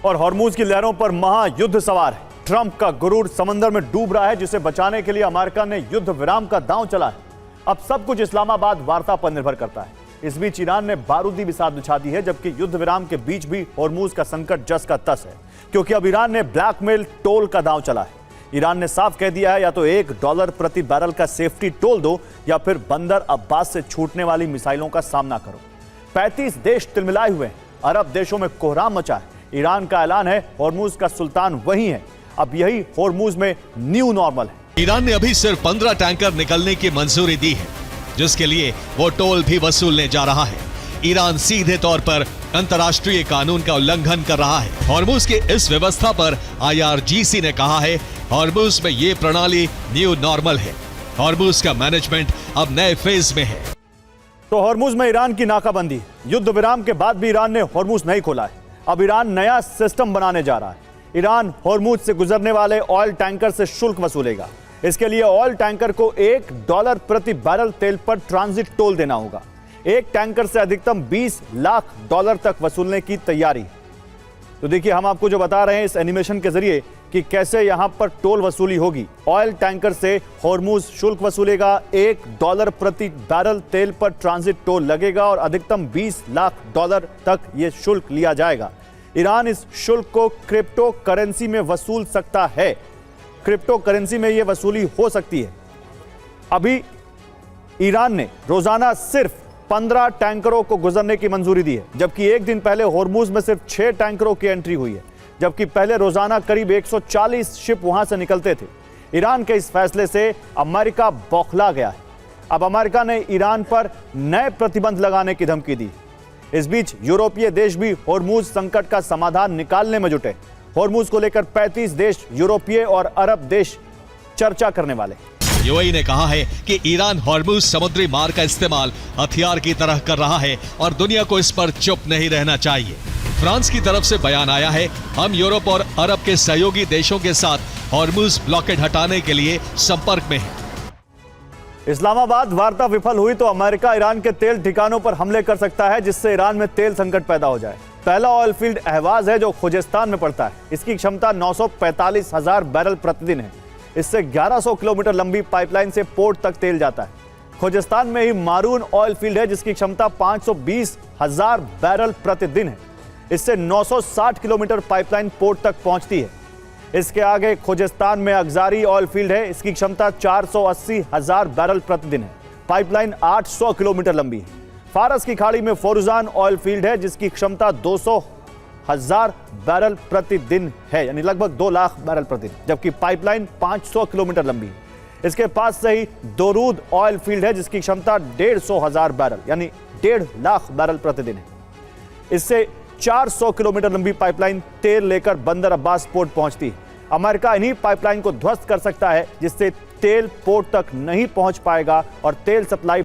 और हॉर्मूज की लहरों पर महायुद्ध सवार है। ट्रंप का गुरूर समंदर में डूब रहा है, जिसे बचाने के लिए अमेरिका ने युद्ध विराम का दांव चला है। अब सब कुछ इस्लामाबाद वार्ता पर निर्भर करता है। इस बीच ईरान ने बारूदी बिसात बिछा दी है, जबकि युद्ध विराम के बीच भी हॉर्मूज का संकट जस का तस है, क्योंकि अब ईरान ने ब्लैकमेल टोल का दांव चला है। ईरान ने साफ कह दिया है, या तो $1 प्रति बैरल का सेफ्टी टोल दो या फिर बंदर अब्बास से छूटने वाली मिसाइलों का सामना करो। 35 देश तिलमिलाए हुए हैं। अरब देशों में कोहराम मचा है। ईरान का ऐलान है हॉर्मूज का सुल्तान वही है। अब यही हॉर्मूज में न्यू नॉर्मल है। ईरान ने अभी सिर्फ 15 टैंकर निकलने की मंजूरी दी है, जिसके लिए वो टोल भी वसूलने जा रहा है। ईरान सीधे तौर पर अंतर्राष्ट्रीय कानून का उल्लंघन कर रहा है। हॉर्मूज की इस व्यवस्था पर IRGC ने कहा है, हॉर्मूज में ये प्रणाली न्यू नॉर्मल है। हॉर्मूज का मैनेजमेंट अब नए फेज में है। तो हॉर्मूज में ईरान की नाकाबंदी। युद्ध विराम के बाद भी ईरान ने हॉर्मूज नहीं खोला है। अब ईरान नया सिस्टम बनाने जा रहा है। ईरान हॉर्मूज से गुजरने वाले ऑयल टैंकर से शुल्क वसूलेगा। इसके लिए ऑयल टैंकर को $1 प्रति बैरल तेल पर ट्रांजिट टोल देना होगा। एक टैंकर से अधिकतम $20 लाख तक वसूलने की तैयारी। तो देखिए, हम आपको जो बता रहे हैं इस एनिमेशन के जरिए कि कैसे यहां पर टोल वसूली होगी। ऑयल टैंकर से हॉर्मूज शुल्क वसूलेगा। $1 प्रति बैरल तेल पर ट्रांजिट टोल लगेगा और अधिकतम $20 लाख तक यह शुल्क लिया जाएगा। ईरान इस शुल्क को क्रिप्टो करेंसी में वसूल सकता है। क्रिप्टो करेंसी में यह वसूली हो सकती है। अभी ईरान ने रोजाना सिर्फ 15 टैंकरों को गुजरने की मंजूरी दी है, जबकि एक दिन पहले हॉर्मूज में सिर्फ 6 टैंकरों की एंट्री हुई है, जबकि पहले रोजाना करीब 140 शिप वहां से निकलते थे। ईरान के इस फैसले से अमेरिका बौखला गया है। अब अमेरिका ने ईरान पर नए प्रतिबंध लगाने की धमकी दी। इस बीच यूरोपीय देश भी हॉर्मूज संकट का समाधान निकालने में जुटे। हॉर्मूज को लेकर 35 देश, यूरोपीय और अरब देश चर्चा करने वाले। यूएई ने कहा है कि ईरान हॉर्मूज समुद्री मार्ग का इस्तेमाल हथियार की तरह कर रहा है और दुनिया को इस पर चुप नहीं रहना चाहिए। फ्रांस की तरफ से बयान आया है, हम यूरोप और अरब के सहयोगी देशों के साथ हॉर्मूज ब्लॉकेड हटाने के लिए संपर्क में है। इस्लामाबाद वार्ता विफल हुई तो अमेरिका ईरान के तेल ठिकानों पर हमले कर सकता है, जिससे ईरान में तेल संकट पैदा हो जाए। पहला ऑयल फील्ड अहवाज है, जो खुजेस्तान में पड़ता है। इसकी क्षमता 945,000 बैरल प्रतिदिन है। इससे 1100 किलोमीटर लंबी पाइपलाइन से पोर्ट तक तेल जाता है। खुजेस्तान में ही मारून ऑयल फील्ड है, जिसकी क्षमता 520,000 बैरल प्रतिदिन है। इससे 960 किलोमीटर पाइपलाइन पोर्ट तक पहुंचती है। इसके आगे खुजेस्तान में अगजारी ऑयल फील्ड है। इसकी क्षमता 480,000 बैरल प्रतिदिन है। पाइपलाइन 800 किलोमीटर लंबी है। फारस की खाड़ी में फोरुजान ऑयल फील्ड है, जिसकी क्षमता 200,000 बैरल प्रतिदिन है, यानी लगभग 2 लाख बैरल प्रतिदिन, जबकि पाइपलाइन 500 किलोमीटर लंबी है। इसके पास से ही दोरूद ऑयल फील्ड है, जिसकी क्षमता 150,000 बैरल यानी 1.5 लाख बैरल प्रतिदिन है। इससे 400 किलोमीटर लंबी पाइपलाइन तेल लेकर बंदर अब्बास पोर्ट पहुंचती है। अमेरिका इन्हीं पाइपलाइन को ध्वस्त कर सकता है, जिससे तेल पोर्ट तक नहीं पहुंच पाएगा और तेल सप्लाई